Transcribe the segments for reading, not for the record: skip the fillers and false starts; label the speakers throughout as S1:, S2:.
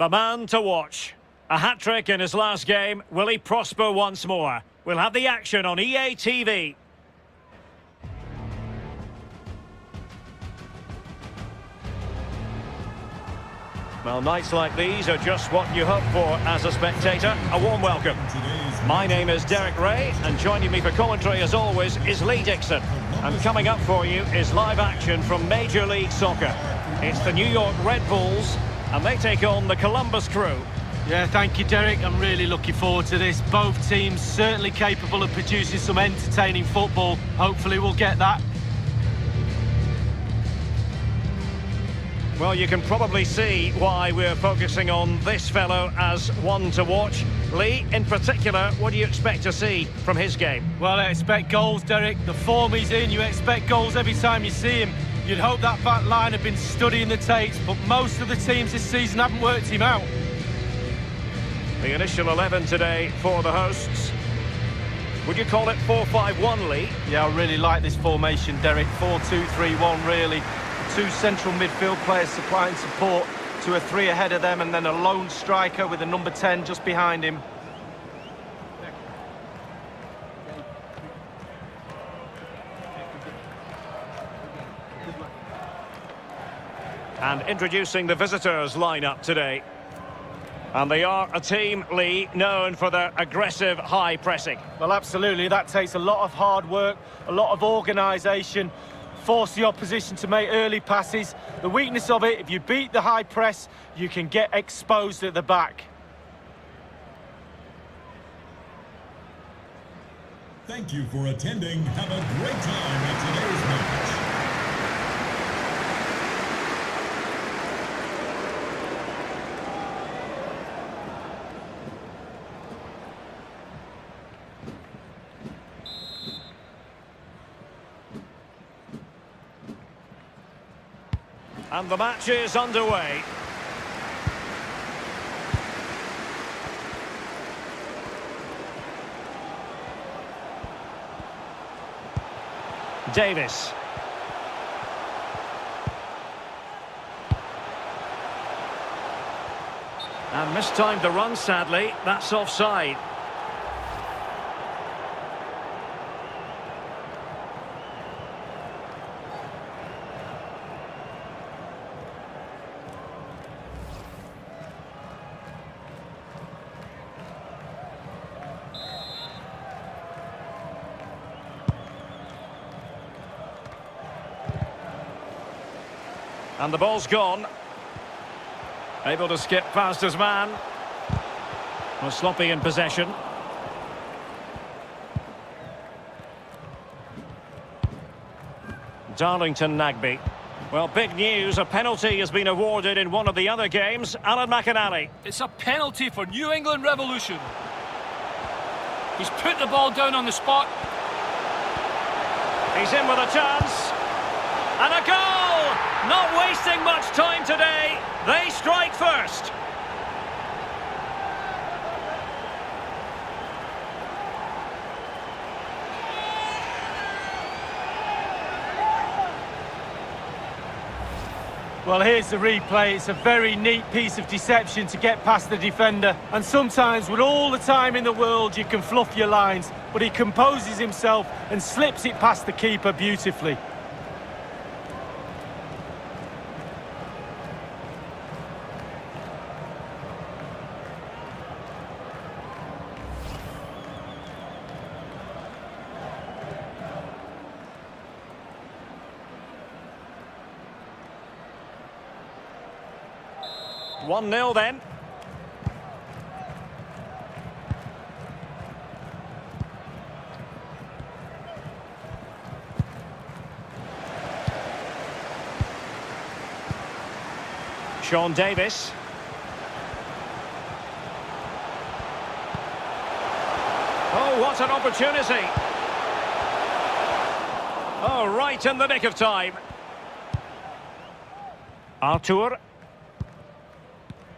S1: The man to watch. A hat-trick in his last game. Will he prosper once more? We'll have the action on EA TV. Well, nights like these are just what you hope for as a spectator. A warm welcome. My name is Derek Ray, and joining me for commentary, as always, is Lee Dixon. And coming up for you is live action from Major League Soccer. It's the New York Red Bulls, and they take on the Columbus Crew.
S2: Yeah, thank you, Derek. I'm really looking forward to this. Both teams certainly capable of producing some entertaining football. Hopefully we'll get that.
S1: Well, you can probably see why we're focusing on this fellow as one to watch. Lee, in particular, what do you expect to see from his game?
S2: Well, I expect goals, Derek. The form he's in, you expect goals every time you see him. You'd hope that back line have been studying the tapes, but most of the teams this season haven't worked him out.
S1: The initial 11 today for the hosts. Would you call it 4-5-1, Lee?
S2: Yeah, I really like this formation, Derek. 4-2-3-1, really. Two central midfield players supplying support to a three ahead of them, and then a lone striker with a number 10 just behind him.
S1: And introducing the visitors lineup today. And they are a team, Lee, known for their aggressive high pressing.
S2: Well, absolutely. That takes a lot of hard work, a lot of organisation. Force the opposition to make early passes. The weakness of it, if you beat the high press, you can get exposed at the back.
S3: Thank you for attending. Have a great time at today's match.
S1: And the match is underway. Davis. And mistimed the run, sadly. That's offside. And the ball's gone. Able to skip past his man. Was sloppy in possession. Darlington Nagby. Well, big news. A penalty has been awarded in one of the other games. Alan McInally.
S4: It's a penalty for New England Revolution. He's put the ball down on the spot.
S1: He's in with a chance. And a goal! Not wasting much time today. They strike first.
S2: Well, here's the replay. It's a very neat piece of deception to get past the defender. And sometimes, with all the time in the world, you can fluff your lines. But he composes himself and slips it past the keeper beautifully.
S1: One 0 then. Sean Davis. Oh, what an opportunity. Oh, right in the nick of time. Artur.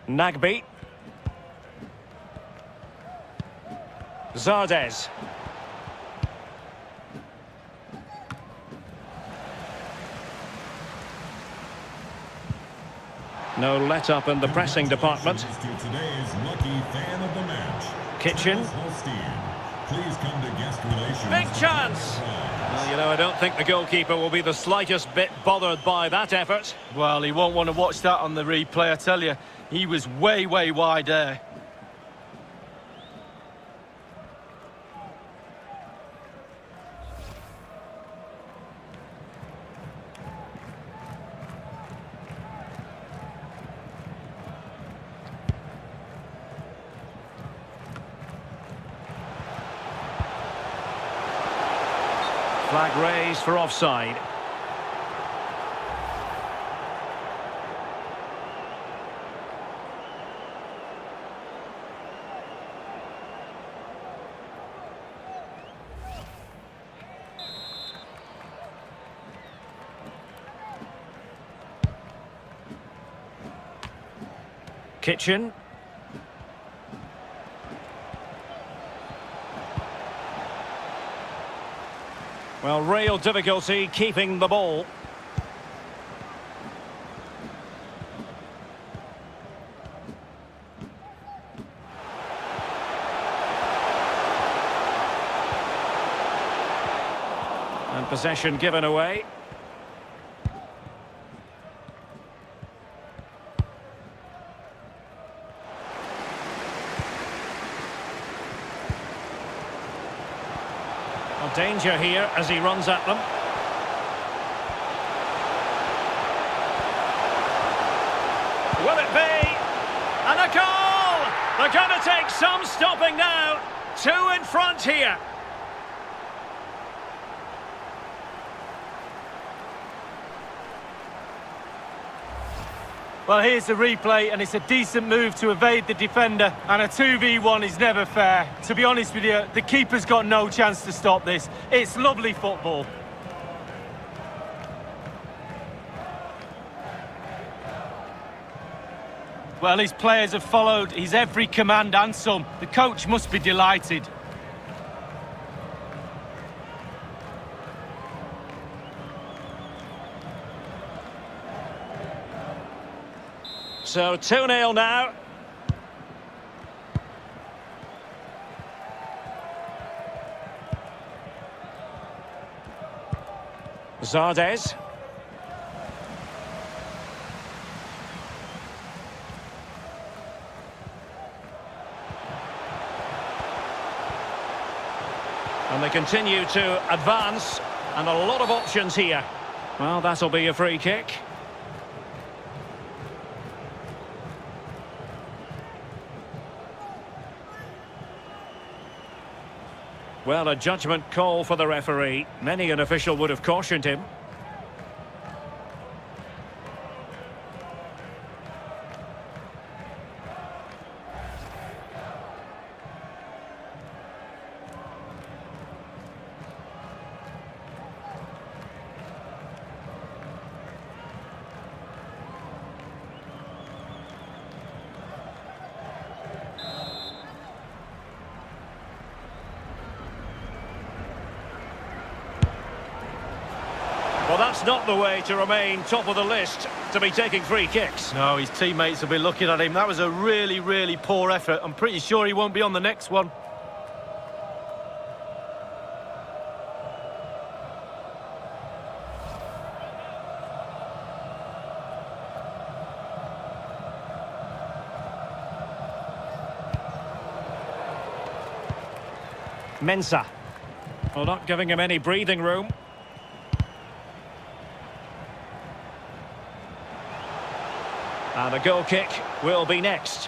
S1: Nagby. Zardes. No let-up in the pressing department.
S3: To today's lucky fan of the match.
S1: Kitchen.
S3: Please come to guest relations.
S1: Big chance! Well, you know, I don't think the goalkeeper will be the slightest bit bothered by that effort.
S2: Well, he won't want to watch that on the replay, I tell you. He was way wide there.
S1: Flag raised for offside. Kitchen. Well, real difficulty keeping the ball. And possession given away. Danger here as he runs at them. Will it be? And a goal! They're going to take some stopping now. 2 in front here.
S2: Well, here's the replay, and it's a decent move to evade the defender, and a 2v1 is never fair. To be honest with you, the keeper's got no chance to stop this. It's lovely football. Well, his players have followed his every command and some. The coach must be delighted.
S1: So 2-0 now. Zardes. And they continue to advance, and a lot of options here. Well, that'll be a free kick. Well, a judgment call for the referee. Many an official would have cautioned him. Well, that's not the way to remain top of the list, to be taking free kicks.
S2: No, his teammates will be looking at him. That was a really poor effort. I'm pretty sure he won't be on the next one.
S1: Mensah. Well, not giving him any breathing room. And a goal kick will be next.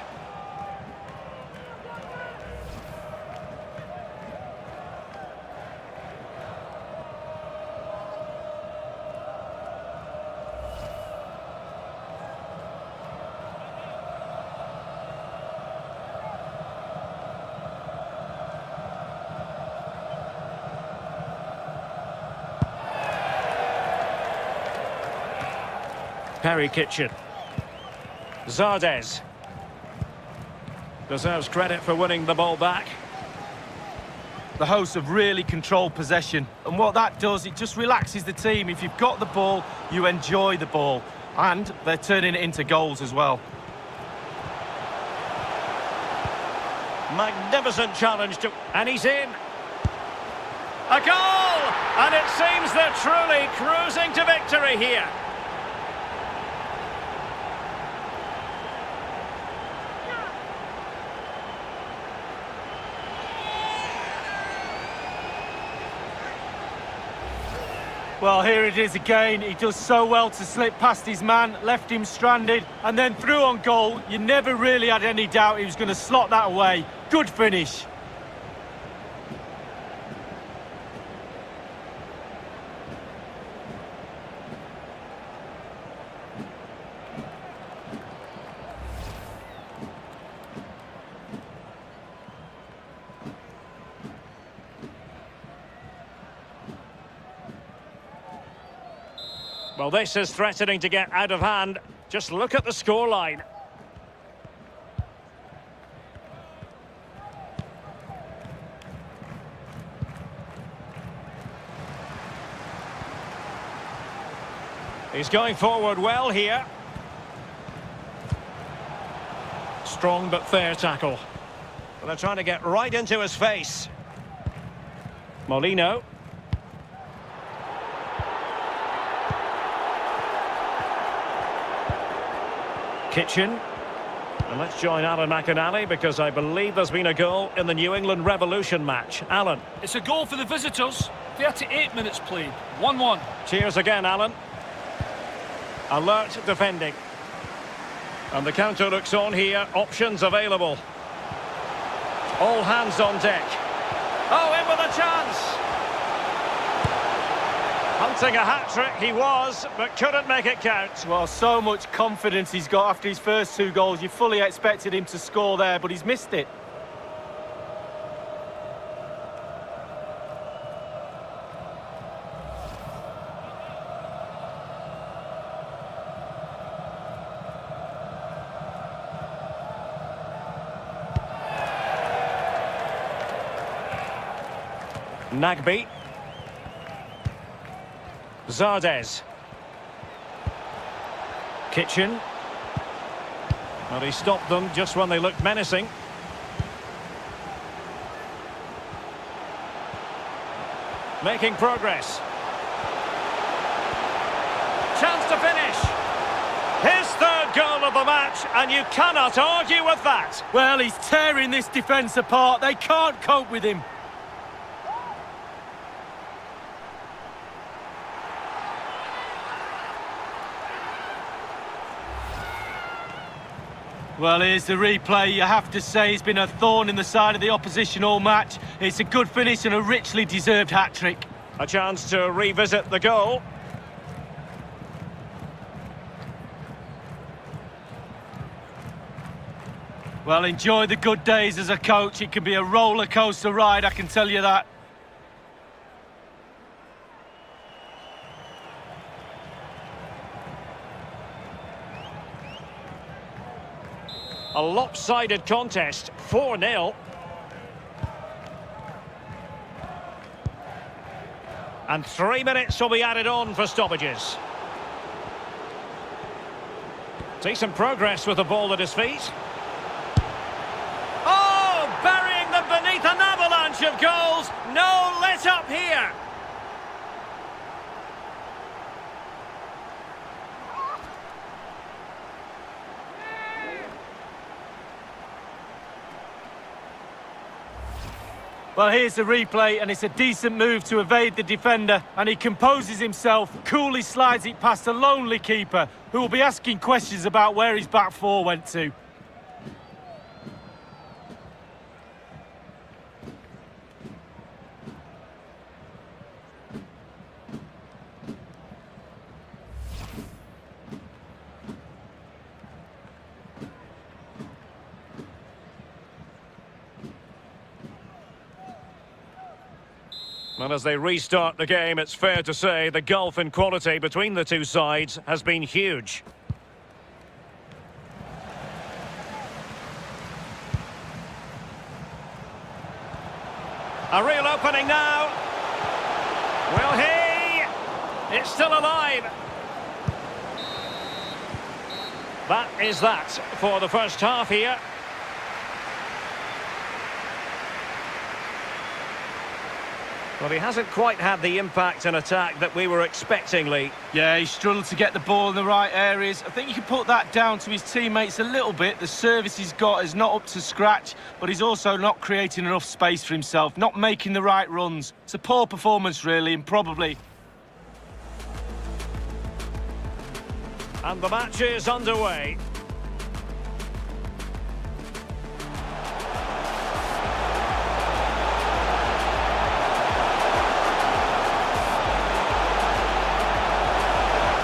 S1: Perry Kitchen. Zardes deserves credit for winning the ball back.
S2: The hosts have really controlled possession, and what that does, it just relaxes the team. If you've got the ball, you enjoy the ball. And they're turning it into goals as well.
S1: Magnificent challenge to... And he's in. A goal! And it seems they're truly cruising to victory here.
S2: Well, here it is again. He does so well to slip past his man, left him stranded, and then through on goal. You never really had any doubt he was going to slot that away. Good finish.
S1: Well, this is threatening to get out of hand. Just look at the scoreline. He's going forward well here. Strong but fair tackle. Well, they're trying to get right into his face. Molino. Kitchen. And let's join Alan McInally because I believe there's been a goal in the New England Revolution match. Alan.
S4: It's a goal for the visitors. 38 minutes played. 1-1.
S1: Cheers again, Alan. Alert defending. And the counter looks on here. Options available. All hands on deck. Oh, in with a chance. Hunting a hat-trick he was, but couldn't make it count.
S2: Well, so much confidence he's got after his first two goals. You fully expected him to score there, but he's missed it.
S1: Nagby. Zardes. Kitchen. Well, he stopped them just when they looked menacing. Making progress. Chance to finish. His third goal of the match, and you cannot argue with that.
S2: Well, he's tearing this defence apart. They can't cope with him. Well, here's the replay. You have to say he's been a thorn in the side of the opposition all match. It's a good finish and a richly deserved hat-trick.
S1: A chance to revisit the goal.
S2: Well, enjoy the good days as a coach. It can be a roller coaster ride, I can tell you that.
S1: A lopsided contest, 4-0. And 3 minutes will be added on for stoppages. Decent progress with the ball at his feet. Oh, burying them beneath an avalanche of goals. No let up here.
S2: Well, here's the replay, and it's a decent move to evade the defender, and he composes himself, coolly slides it past a lonely keeper, who will be asking questions about where his back four went to.
S1: And as they restart the game, it's fair to say the gulf in quality between the two sides has been huge. A real opening now. Will he? It's still alive. That is that for the first half here. Well, he hasn't quite had the impact and attack that we were expecting, Lee.
S2: Yeah, he struggled to get the ball in the right areas. I think you can put that down to his teammates a little bit. The service he's got is not up to scratch, but he's also not creating enough space for himself, not making the right runs. It's a poor performance, really, and probably...
S1: And the match is underway.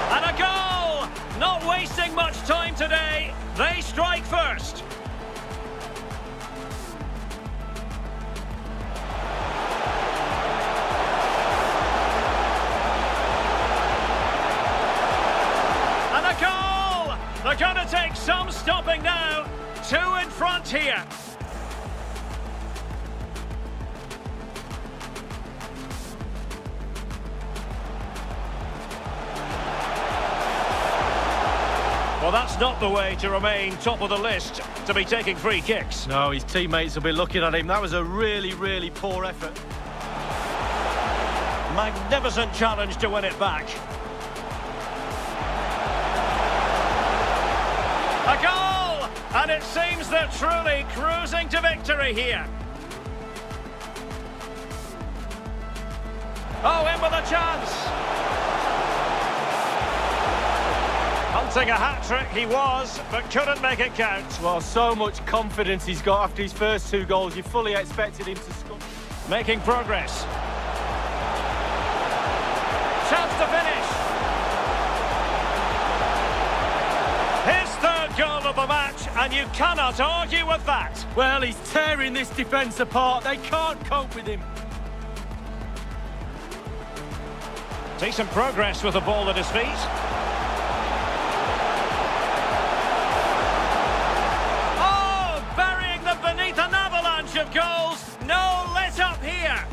S1: And a goal! Not wasting much time today. They strike first. They're going to take some stopping now. 2 in front here. Well, that's not the way to remain top of the list, to be taking free kicks.
S2: No, his teammates will be looking at him. That was a really, really poor effort.
S1: Magnificent challenge to win it back. A goal! And it seems they're truly cruising to victory here. Oh, in with a chance. Hunting a hat-trick he was, but couldn't make it count.
S2: Well, so much confidence he's got after his first 2 goals. You fully expected him to score.
S1: Making progress. Chance to finish. His third goal of the match, and you cannot argue with that.
S2: Well, he's tearing this defence apart. They can't cope with him.
S1: Decent progress with the ball at his feet. Oh, burying them beneath an avalanche of goals. No let up here.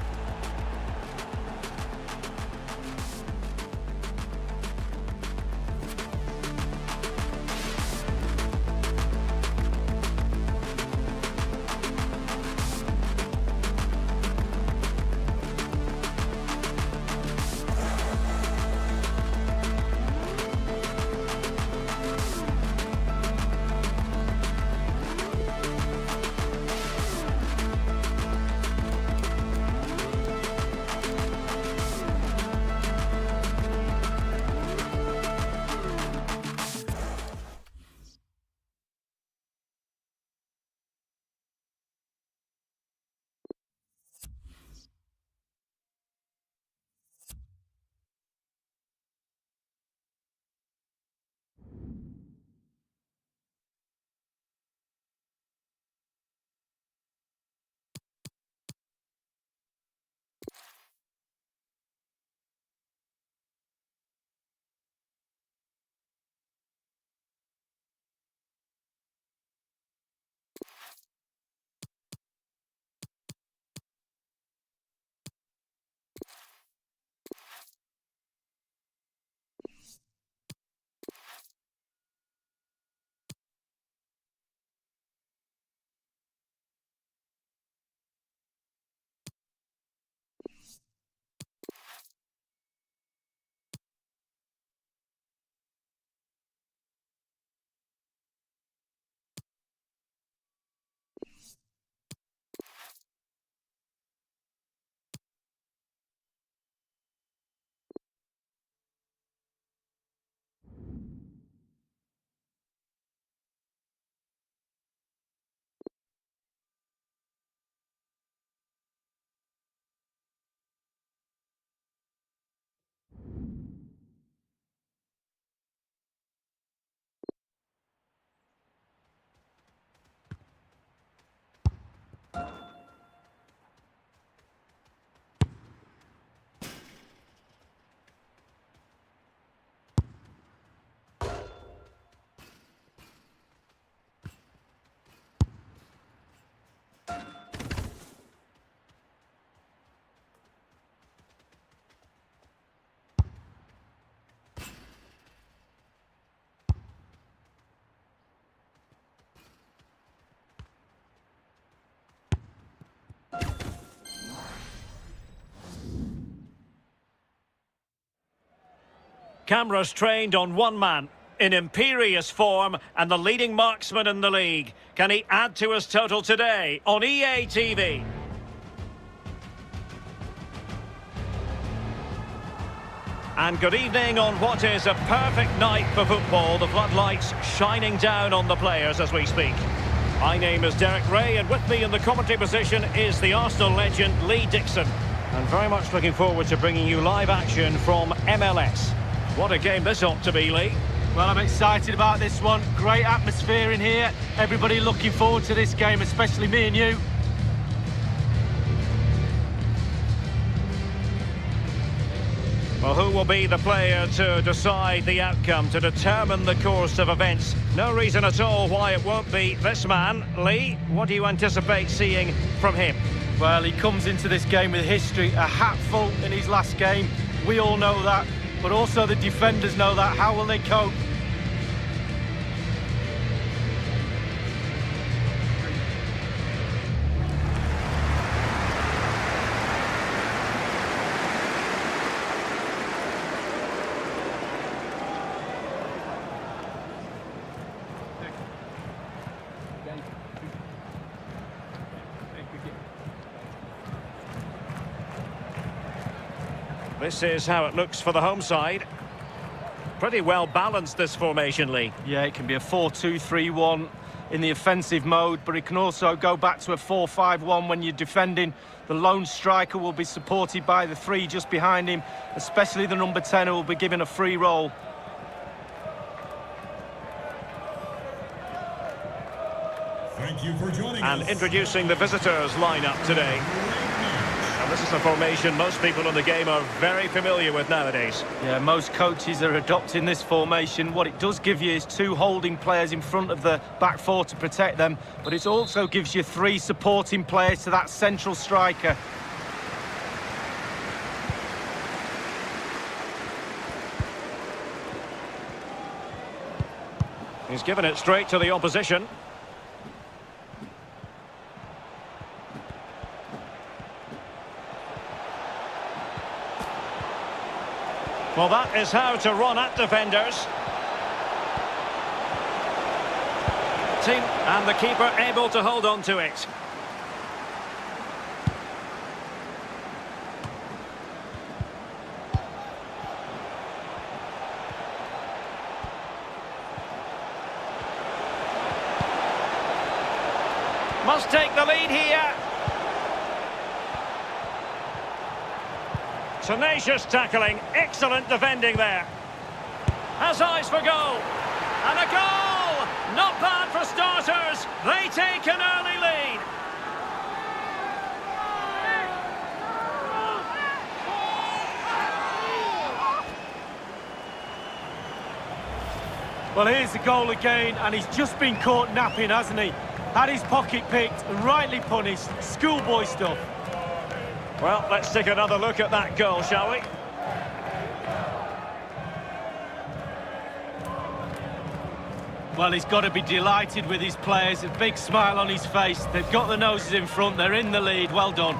S1: Cameras trained on one man in imperious form and the leading marksman in the league. Can he add to his total today on EA TV? And good evening on what is a perfect night for football. The floodlights shining down on the players as we speak. My name is Derek Ray, and with me in the commentary position is the Arsenal legend Lee Dixon. And very much looking forward to bringing you live action from MLS. What a game this ought to be, Lee.
S2: Well, I'm excited about this one. Great atmosphere in here. Everybody looking forward to this game, especially me and you.
S1: Well, who will be the player to decide the outcome, to determine the course of events? No reason at all why it won't be this man. Lee, what do you anticipate seeing from him?
S2: Well, he comes into this game with history, a hatful in his last game. We all know that, but also the defenders know that. How will they cope?
S1: This is how it looks for the home side. Pretty well balanced, this formation, Lee.
S2: Yeah, it can be a 4-2-3-1 in the offensive mode, but it can also go back to a 4-5-1 when you're defending. The lone striker will be supported by the three just behind him, especially the number 10 who will be given a free role.
S3: Thank you for joining
S1: And
S3: us.
S1: introducing the visitors lineup today. And this is a formation most people in the game are very familiar with nowadays.
S2: Yeah, most coaches are adopting this formation. What it does give you is two holding players in front of the back four to protect them, but it also gives you three supporting players to that central striker.
S1: He's given it straight to the opposition. Well, that is how to run at defenders. And the keeper able to hold on to it. Must take the lead here. Tenacious tackling, excellent defending there. Has eyes for goal. And a goal! Not bad for starters. They take an early lead.
S2: Well, here's the goal again, and he's just been caught napping, hasn't he? Had his pocket picked and rightly punished. Schoolboy stuff.
S1: Well, let's take another look at that goal, shall we?
S2: Well, he's got to be delighted with his players. A big smile on his face. They've got the noses in front. They're in the lead. Well done.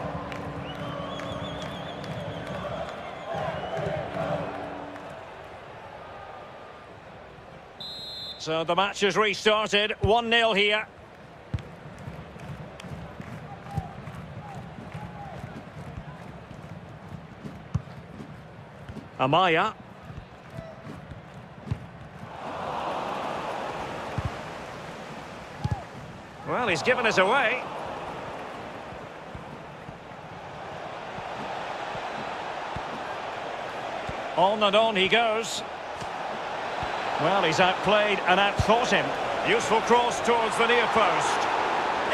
S1: So the match has restarted. 1-0 here. Amaya. Well, he's given us away. On and on he goes. Well, he's outplayed and outthought him. Useful cross towards the near post.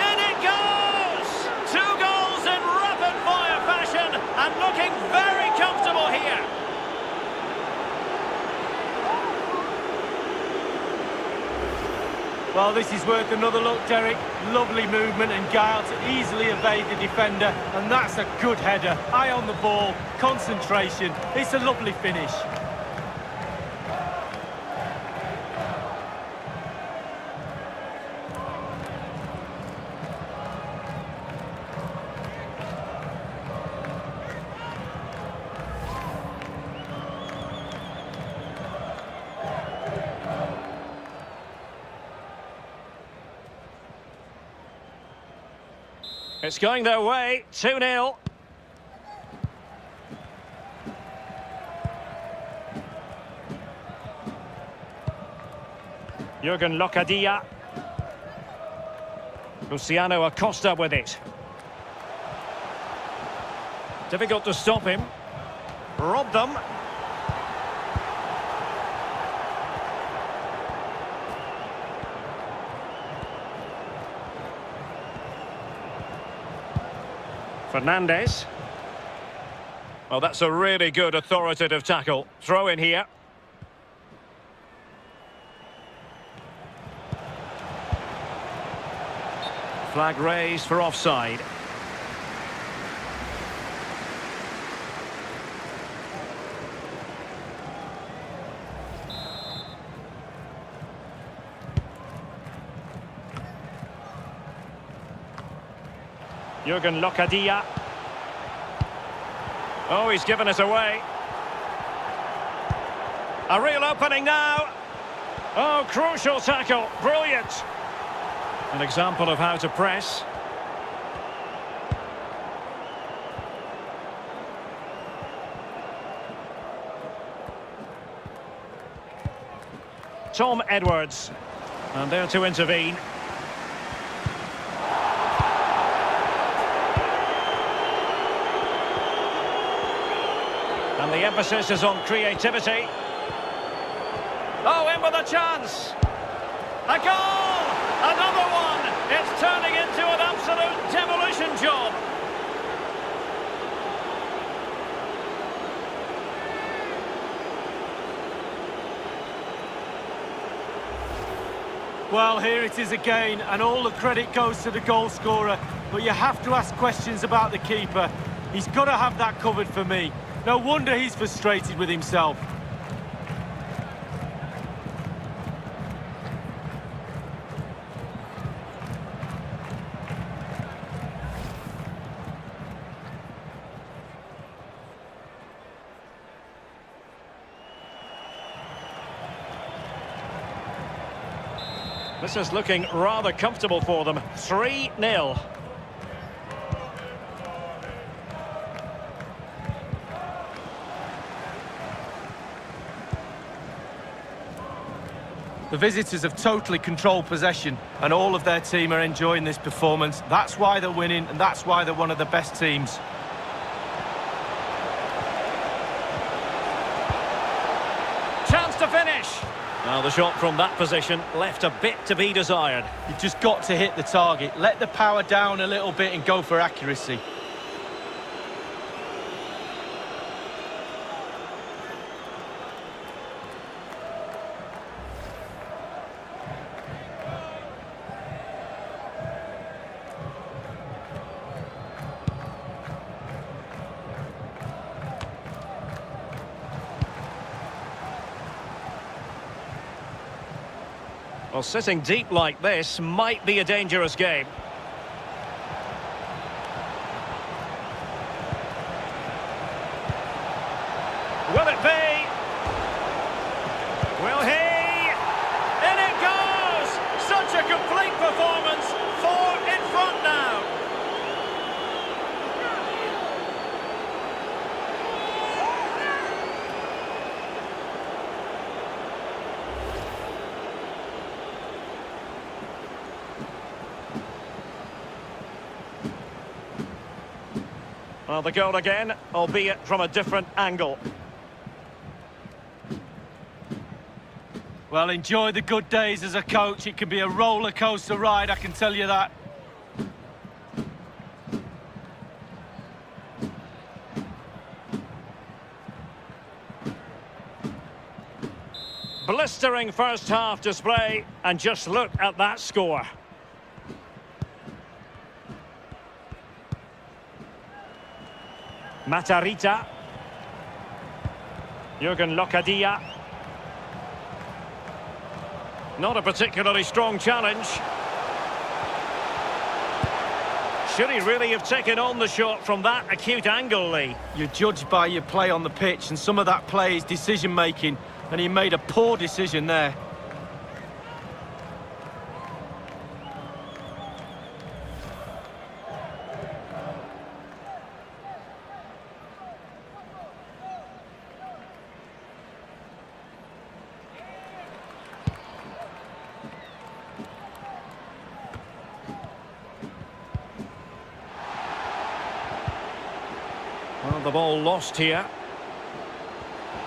S1: In it goes! 2 goals in rapid-fire fashion and looking very comfortable here.
S2: Well, this is worth another look, Derek. Lovely movement and guile to easily evade the defender. And that's a good header. Eye on the ball, concentration. It's a lovely finish.
S1: It's going their way, 2-0. Jurgen Locadia. Luciano Acosta with it. Difficult to stop him. Robbed them. Fernandes. Well, that's a really good authoritative tackle. Throw in here. Flag raised for offside. Jurgen Locadia. Oh, he's given it away. A real opening now. Oh, crucial tackle. Brilliant. An example of how to press. Tom Edwards. And there to intervene. And the emphasis is on creativity. Oh, in with a chance. A goal! Another one! It's turning into an absolute demolition job.
S2: Well, here it is again, and all the credit goes to the goal scorer. But you have to ask questions about the keeper. He's got to have that covered for me. No wonder he's frustrated with himself.
S1: This is looking rather comfortable for them. 3-0.
S2: The visitors have totally controlled possession, and all of their team are enjoying this performance. That's why they're winning, and that's why they're one of the best teams.
S1: Chance to finish. Now the shot from that position left a bit to be desired.
S2: You've just got to hit the target. Let the power down a little bit and go for accuracy.
S1: Well, sitting deep like this might be a dangerous game. Will it be? Will he? In it goes! Such a complete performance. 4 in front now. Well, the goal again, albeit from a different angle.
S2: Well, enjoy the good days as a coach. It can be a roller coaster ride, I can tell you that.
S1: Blistering first half display, and just look at that score. Matarrita. Jurgen Locadia. Not a particularly strong challenge. Should he really have taken on the shot from that acute angle, Lee?
S2: You're judged by your play on the pitch, and some of that play is decision-making, and he made a poor decision there.
S1: the ball lost here.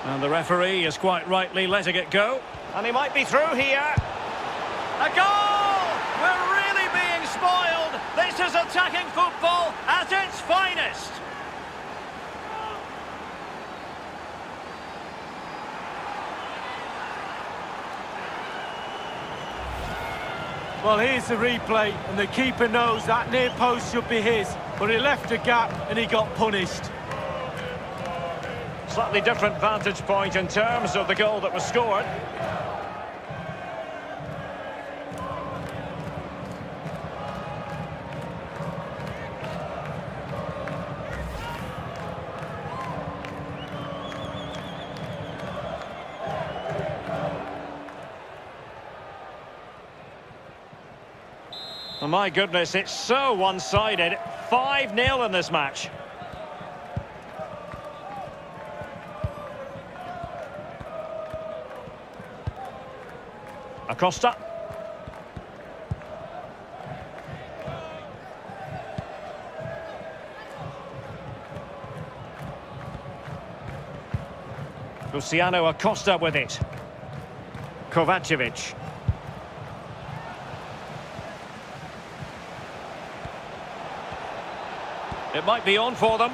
S1: And the referee is quite rightly letting it go. And he might be through here. A goal! We're really being spoiled. This is attacking football at its finest.
S2: Well, here's the replay, and the keeper knows that near post should be his, but he left a gap and he got punished.
S1: Slightly different vantage point in terms of the goal that was scored. Oh, my goodness, it's so one-sided. 5-0 in this match. Acosta. Luciano Acosta with it. Kovacevic. It might be on for them.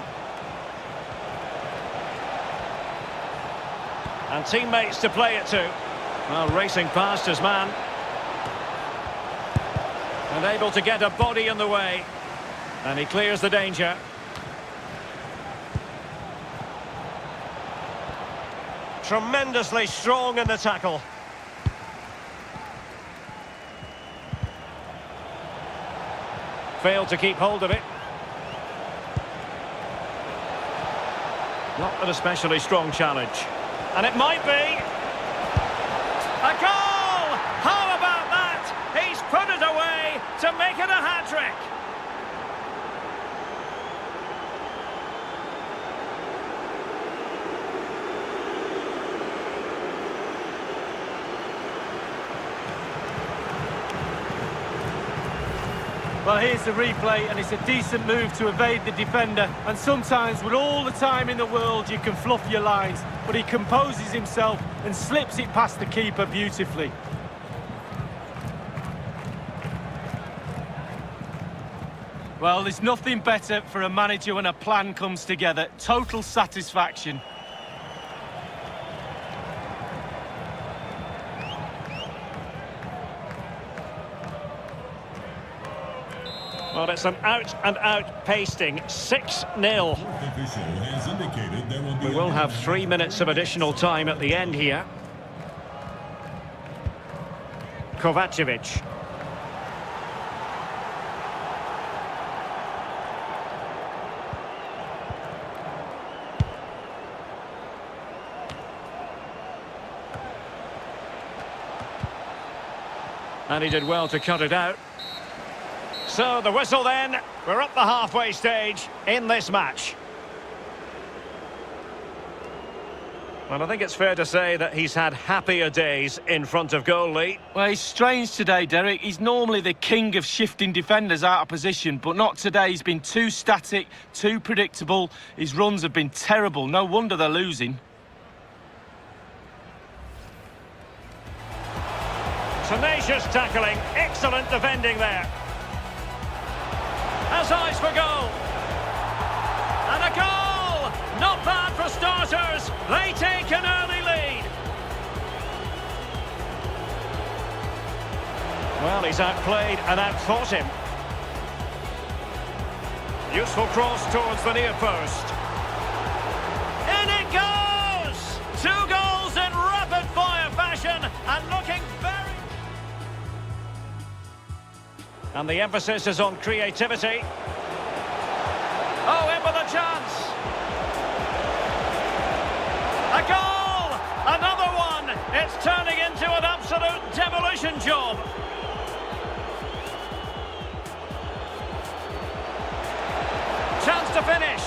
S1: And teammates to play it to. Well, racing past his man. And able to get a body in the way. And he clears the danger. Tremendously strong in the tackle. Failed to keep hold of it. Not an especially strong challenge. And it might be. A goal! How about that? He's put it away to make it a hat-trick.
S2: Well, here's the replay, and it's a decent move to evade the defender. And sometimes, with all the time in the world, you can fluff your lines. But he composes himself and slips it past the keeper beautifully. Well, there's nothing better for a manager when a plan comes together. Total satisfaction.
S1: Well, it's an out-and-out pasting. 6-0.
S3: Official has indicated there will be
S1: We will have 3 minutes of additional time at the end here. Kovacevic. And he did well to cut it out. So the whistle then, we're at the halfway stage in this match. Well, I think it's fair to say that he's had happier days in front of goal, Lee.
S2: Well, he's strange today, Derek. He's normally the king of shifting defenders out of position, but not today. He's been too static, too predictable. His runs have been terrible. No wonder they're losing.
S1: Tenacious tackling, excellent defending there. Has eyes for goal. And a goal! Not bad for starters. They take an early lead. Well, he's outplayed and outthought him. Useful cross towards the near post. In it goes! 2 goals in rapid-fire fashion and looking very... And the emphasis is on creativity. Oh, in with a chance. A goal! Another one! It's turning into an absolute demolition job. Chance to finish.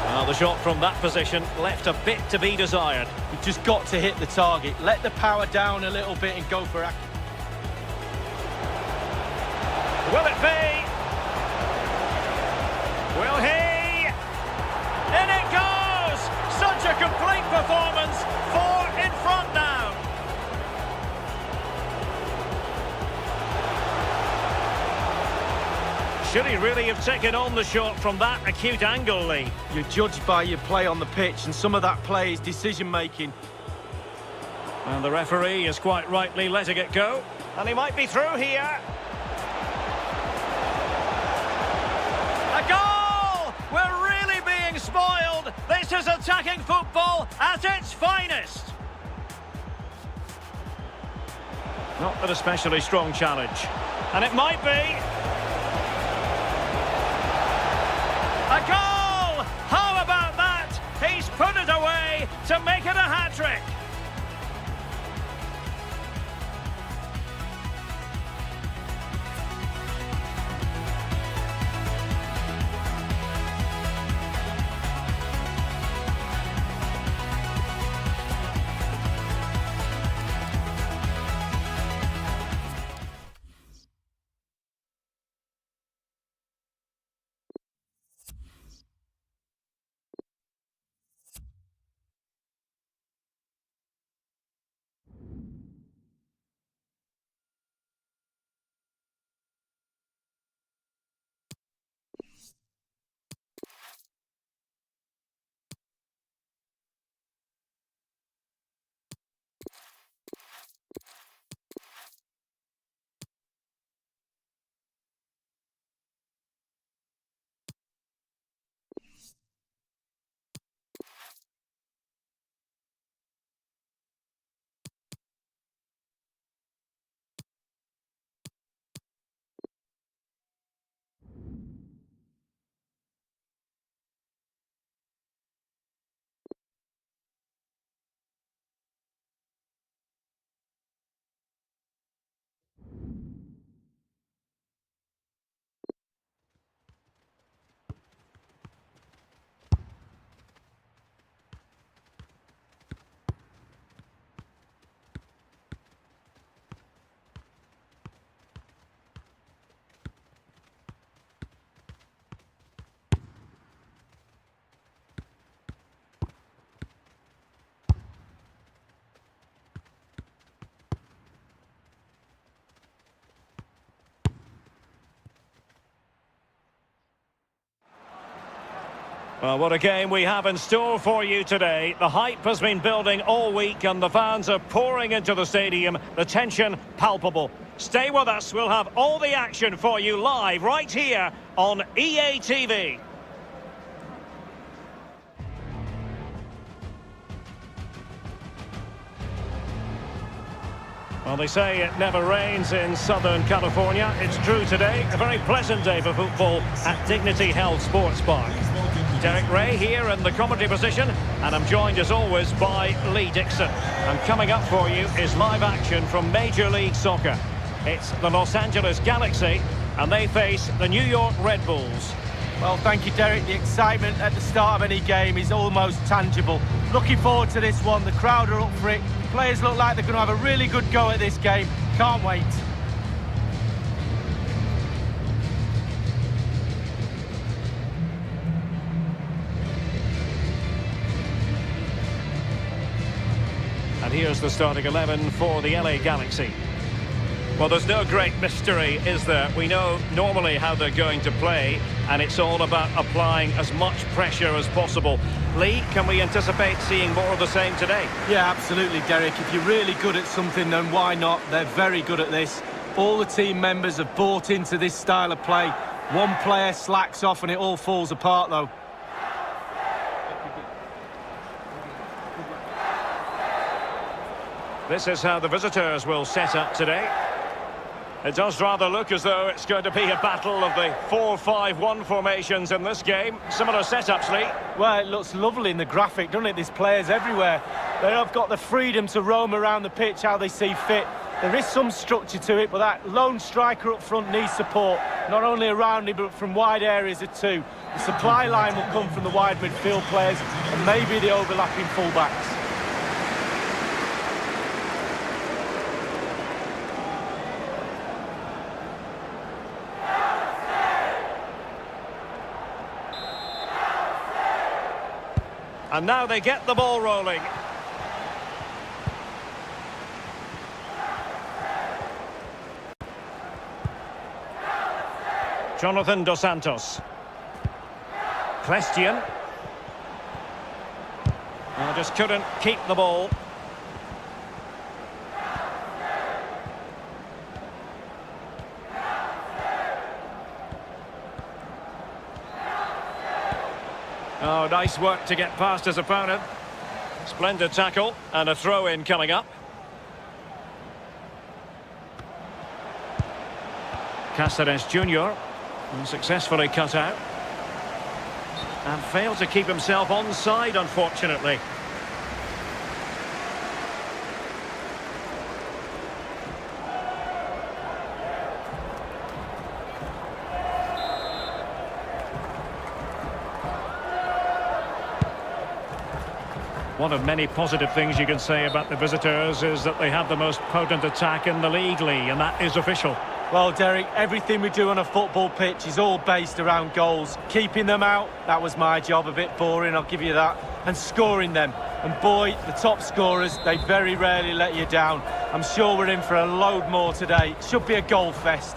S1: Well, the shot from that position left a bit to be desired.
S2: You've just got to hit the target. Let the power down a little bit and go for it.
S1: Will it be? Will he? Should he really have taken on the shot from that acute angle, Lee?
S2: You're judged by your play on the pitch, and some of that play is decision-making.
S1: And the referee is quite rightly letting it go. And he might be through here. A goal! We're really being spoiled. This is attacking football at its finest. Not an especially strong challenge. And it might be. A goal! How about that? He's put it away to make it a hat-trick. Well, what a game we have in store for you today. The hype has been building all week and the fans are pouring into the stadium. The tension palpable. Stay with us. We'll have all the action for you live right here on EA TV. Well, they say it never rains in Southern California. It's true today. A very pleasant day for football at Dignity Health Sports Park. Derek Ray here in the commentary position, and I'm joined as always by Lee Dixon. And coming up for you is live action from Major League Soccer. It's the Los Angeles Galaxy, and they face the New York Red Bulls.
S2: Well, thank you, Derek. The excitement at the start of any game is almost tangible. Looking forward to this one. The crowd are up for it. Players look like they're going to have a really good go at this game. Can't wait.
S1: And here's the starting 11 for the LA Galaxy. Well, there's no great mystery, is there? We know normally how they're going to play, and it's all about applying as much pressure as possible. Lee, can we anticipate seeing more of the same today?
S2: Yeah, absolutely, Derek. If you're really good at something, then why not? They're very good at this. All the team members have bought into this style of play. One player slacks off and it all falls apart, though.
S1: This is how the visitors will set up today. It does rather look as though it's going to be a battle of the 4-5-1 formations in this game. Similar setups, Lee.
S2: Well, it looks lovely in the graphic, doesn't it? There's players everywhere. They have got the freedom to roam around the pitch how they see fit. There is some structure to it, but that lone striker up front needs support, not only around him, but from wide areas too. The supply line will come from the wide midfield players and maybe the overlapping fullbacks.
S1: And now they get the ball rolling. Jonathan Dos Santos. Question. Just couldn't keep the ball. Oh, nice work to get past his opponent. Splendid tackle and a throw-in coming up. Cáceres Jr. successfully cut out. And failed to keep himself onside, unfortunately. One of many positive things you can say about the visitors is that they have the most potent attack in the league, Lee, and that is official.
S2: Well, Derek, everything we do on a football pitch is all based around goals. Keeping them out, that was my job, a bit boring, I'll give you that. And scoring them. And boy, the top scorers, they very rarely let you down. I'm sure we're in for a load more today. It should be a goal fest.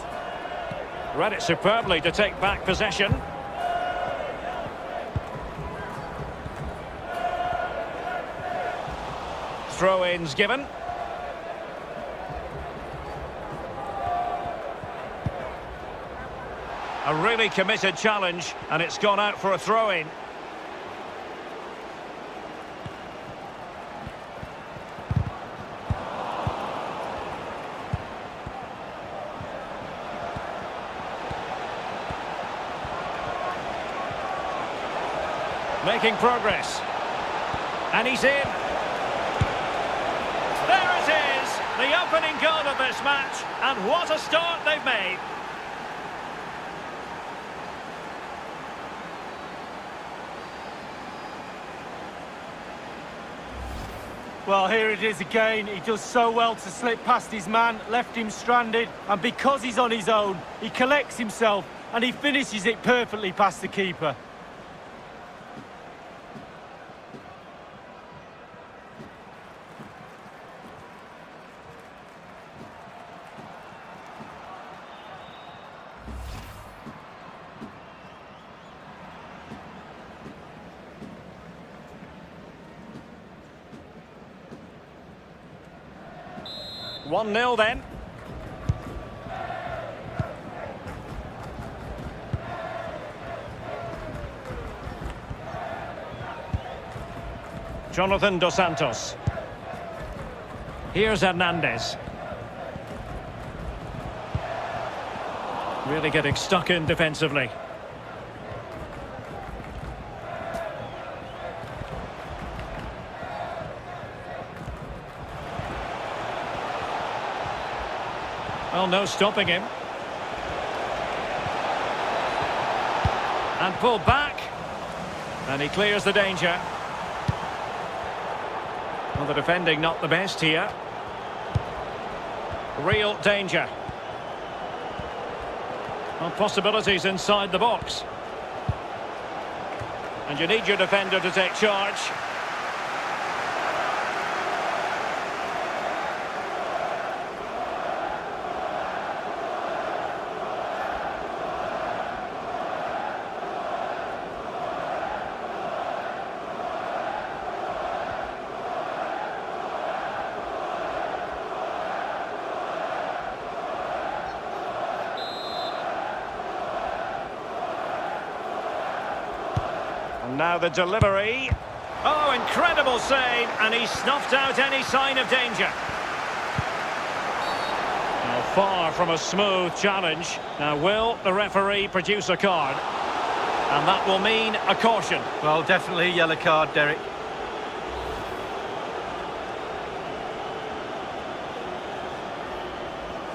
S1: Read it superbly to take back possession. Throw-ins given. A really committed challenge, and it's gone out for a throw-in. Making progress. And he's in. There it is, the opening goal of this match, and what a start they've made.
S2: Well, here it is again. He does so well to slip past his man, left him stranded, and because he's on his own, he collects himself and he finishes it perfectly past the keeper.
S1: One 0 then. Jonathan Dos Santos. Here's Hernandez. Really getting stuck in defensively. Well, no stopping him. And pulled back. And he clears the danger. Well, the defending not the best here. Real danger. Well, possibilities inside the box. And you need your defender to take charge. And now the delivery. Oh, incredible save, and he snuffed out any sign of danger. Now, far from a smooth challenge. Now, will the referee produce a card? And that will mean a caution.
S2: Well, definitely a yellow card, Derek.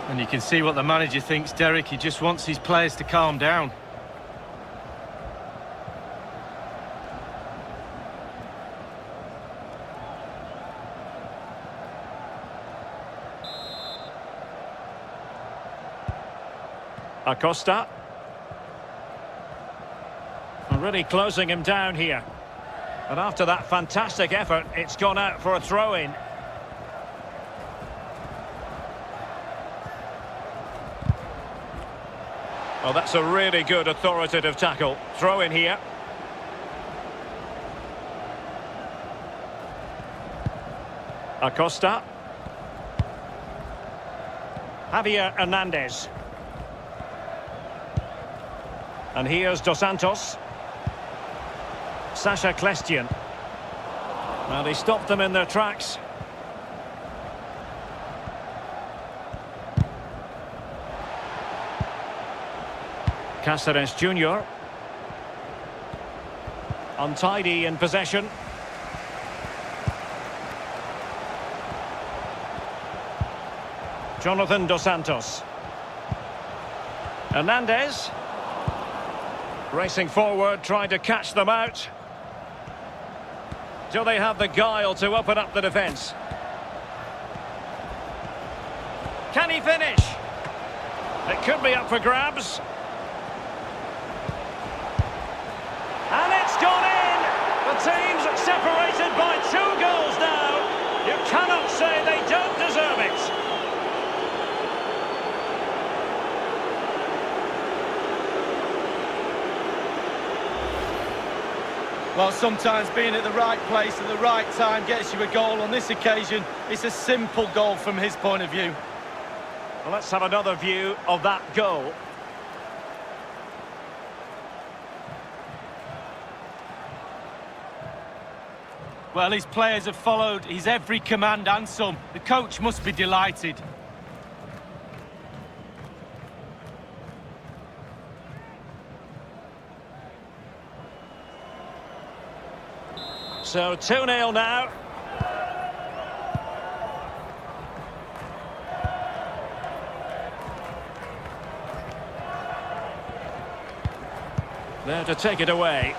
S2: And you can see what the manager thinks, Derek. He just wants his players to calm down.
S1: Acosta. Really closing him down here. But after that fantastic effort, it's gone out for a throw-in. Well, that's a really good authoritative tackle. Throw in here. Acosta. Javier Hernandez. And here's Dos Santos. Sasha Klestian. Well, he stopped them in their tracks. Cáceres Jr. Untidy in possession. Jonathan Dos Santos. Hernandez. Racing forward, trying to catch them out. Do they have the guile to open up the defence? Can he finish? It could be up for grabs. And it's gone in! The team's separated by 2 goals now. You cannot say they don't deserve it.
S2: Well, sometimes being at the right place at the right time gets you a goal. On this occasion, it's a simple goal from his point of view.
S1: Well, let's have another view of that goal.
S2: Well, his players have followed his every command and some. The coach must be delighted.
S1: So 2-0 now. There to take it away.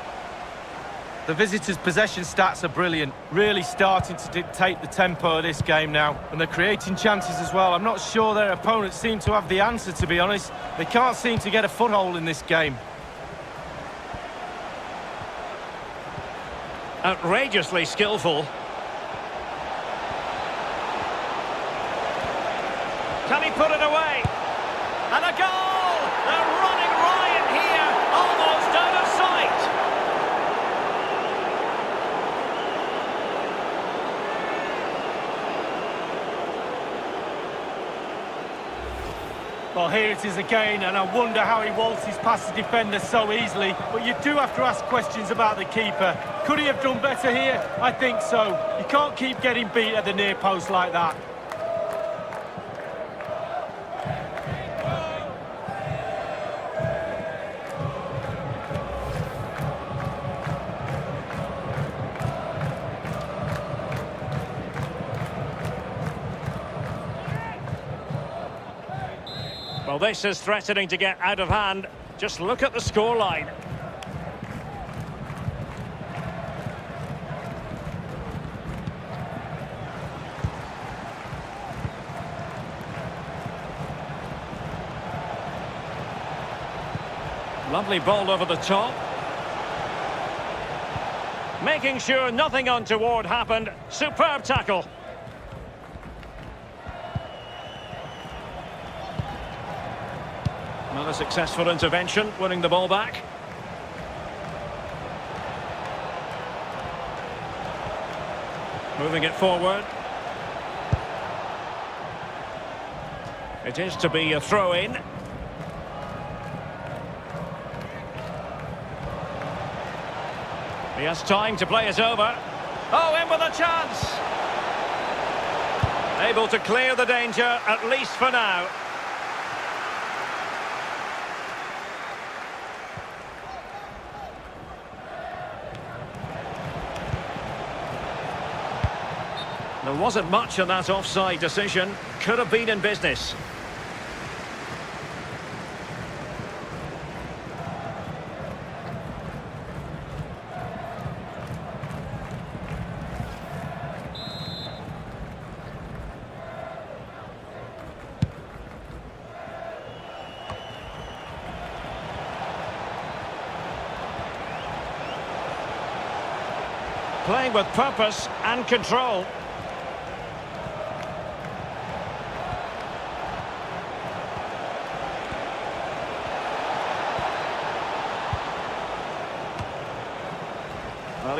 S2: The visitors' possession stats are brilliant, really starting to dictate the tempo of this game now. And they're creating chances as well. I'm not sure their opponents seem to have the answer, to be honest. They can't seem to get a foothold in this game.
S1: Outrageously skillful. Can he put it away? And a goal! They're running riot here, almost out of sight.
S2: Well, here it is again, and I wonder how he waltzes past the defender so easily. But you do have to ask questions about the keeper. Could he have done better here? I think so. You can't keep getting beat at the near post like that.
S1: Well, this is threatening to get out of hand. Just look at the scoreline. Lovely ball over the top. Making sure nothing untoward happened. Superb tackle. Another successful intervention, winning the ball back. Moving it forward. It is to be a throw-in. He has time to play it over. Oh, in with a chance! Able to clear the danger, at least for now. There wasn't much in that offside decision. Could have been in business. Playing with purpose and control.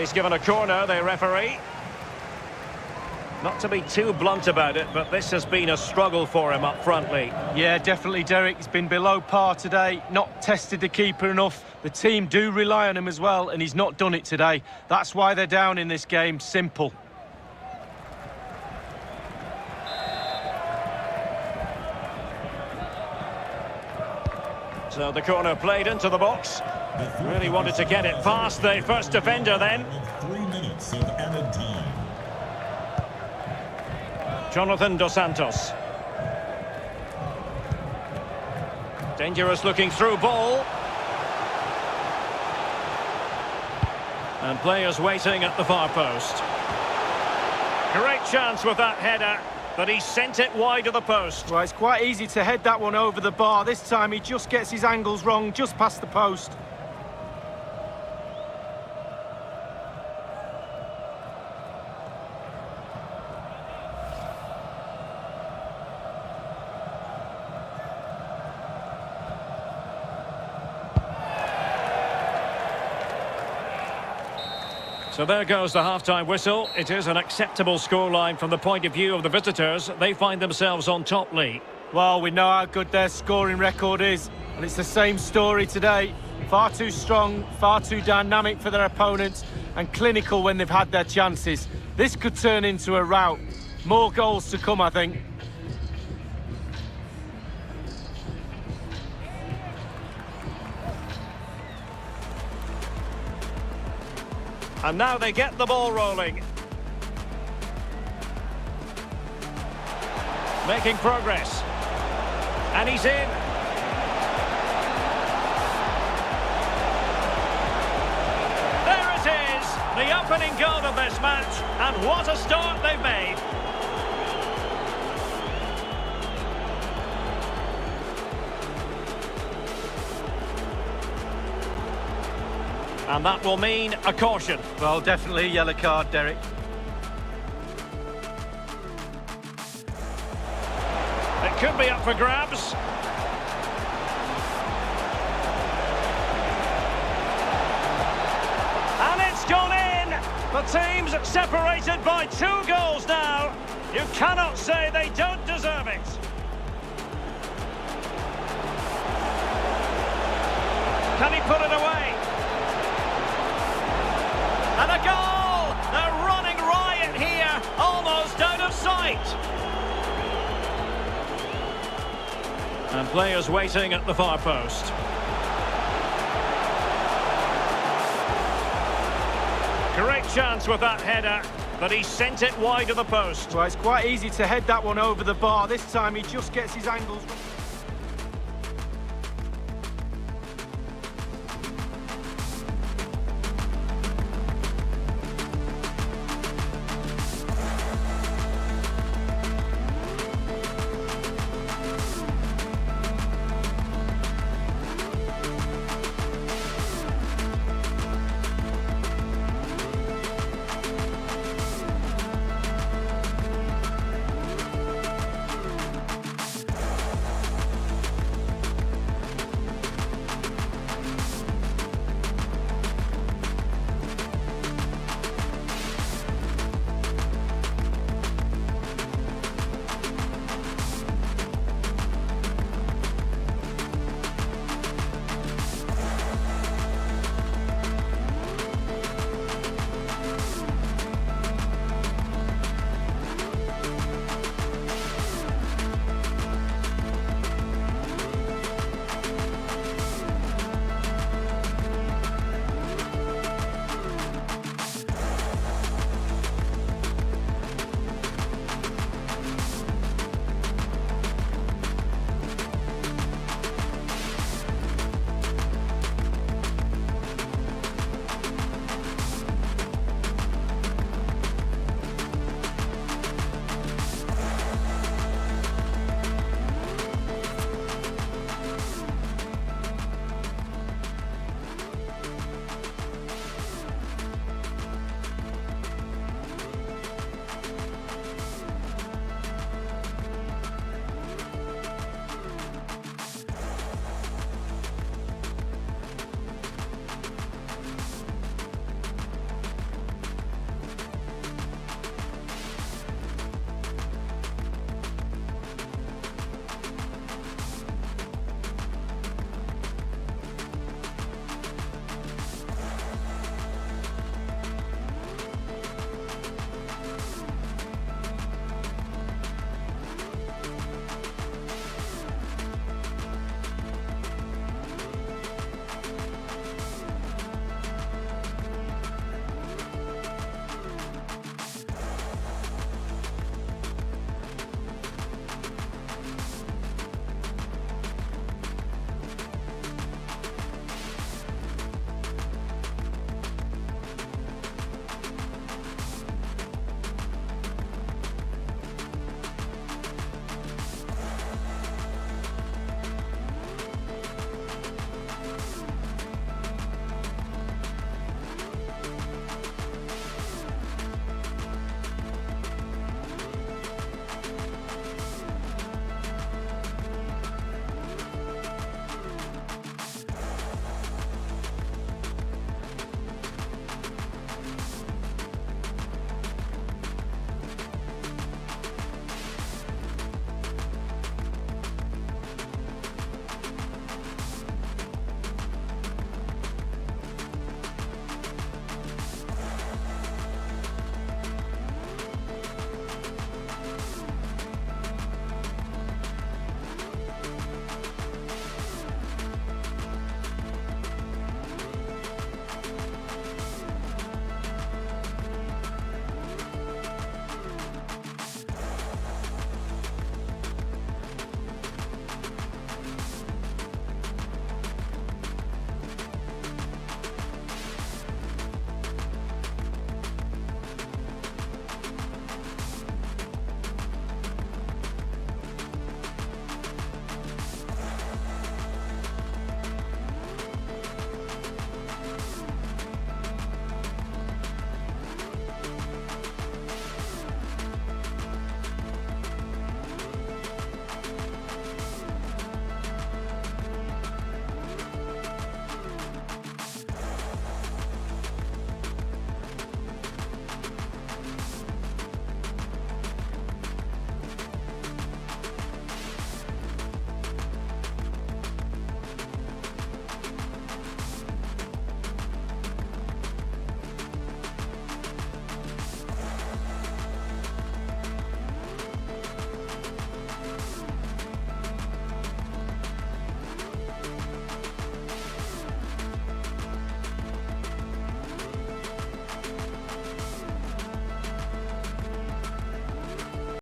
S1: he's given a corner, the referee. Not to be too blunt about it, but this has been a struggle for him up front, Lee.
S2: Yeah, definitely, Derek. He's been below par today, not tested the keeper enough. The team do rely on him as well, and he's not done it today. That's why they're down in this game. Simple.
S1: So the corner played into the box. Really wanted to get it past the first defender then.
S3: 3 minutes of added time.
S1: Jonathan Dos Santos. Dangerous looking through ball. And players waiting at the far post. Great chance with that header, but he sent it wide of the post.
S2: Well, it's quite easy to head that one over the bar. This time he just gets his angles wrong, just past the post.
S1: So there goes the half-time whistle. It is an acceptable scoreline from the point of view of the visitors. They find themselves on top, Lee.
S2: Well, we know how good their scoring record is, and it's the same story today. Far too strong, far too dynamic for their opponents, and clinical when they've had their chances. This could turn into a rout. More goals to come, I think.
S1: And now they get the ball rolling. Making progress. And he's in. There it is, the opening goal of this match. And what a start they've made. And that will mean a caution.
S2: Well, definitely a yellow card, Derek.
S1: It could be up for grabs. And it's gone in! The team's separated by 2 goals now. You cannot say they don't deserve it. Can he put it away? And a goal! They're running riot here, almost out of sight. And players waiting at the far post. Great chance with that header, but he sent it wide of the post.
S2: Well, it's quite easy to head that one over the bar. This time he just gets his angles...